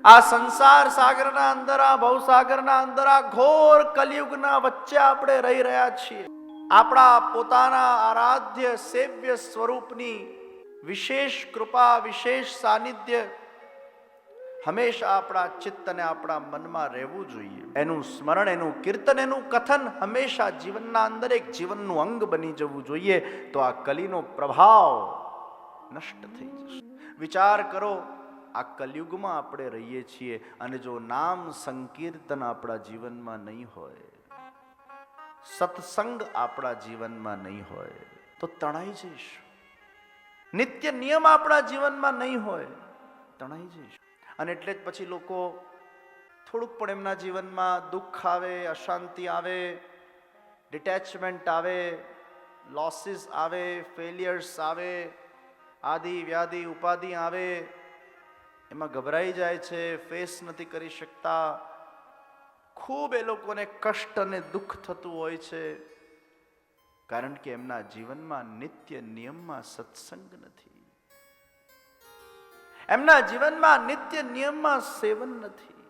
આ સંસાર સાગરના અંદર, આ ભવસાગરના અંદર, આ ઘોર કલિયુગના વચ્ચે આપણે રહી રહ્યા છીએ. આપણા પોતાના આરાધ્ય સેવ્ય સ્વરૂપની વિશેષ કૃપા, વિશેષ સાનિધ્ય હંમેશા આપણા ચિત્ત અને આપણા મનમાં રહેવું જોઈએ. એનું સ્મરણ, એનું કીર્તન, એનું કથન હંમેશા જીવનના અંદર એક જીવનનું અંગ બની જવું જોઈએ. તો આ કલીનો પ્રભાવ નષ્ટ થઈ જશે. વિચાર કરો, આ કલયુગમાં આપણે રહીએ છીએ અને જો નામ સંકીર્તન આપણા જીવનમાં નહીં હોય, સત્સંગ આપણા જીવનમાં નહીં હોય તો તણાઈ જઈશું. નિત્ય નિયમ આપણા જીવનમાં નહીં હોય, તણાઈ જઈશું. અને એટલે જ પછી લોકો થોડુંક પણ એમના જીવનમાં દુઃખ આવે, અશાંતિ આવે, ડિટેચમેન્ટ આવે, લોસીસ આવે, ફેલિયર્સ આવે, આદિ વ્યાધિ ઉપાધિ આવે, એમાં ગભરાઈ જાય છે, ફેસ નથી કરી શકતા, ખૂબ એ લોકોને કષ્ટ અને દુઃખ થતું હોય છે. કારણ કે એમના જીવનમાં નિત્ય નિયમમાં સત્સંગ નથી, એમના જીવનમાં નિત્ય નિયમમાં સેવન નથી.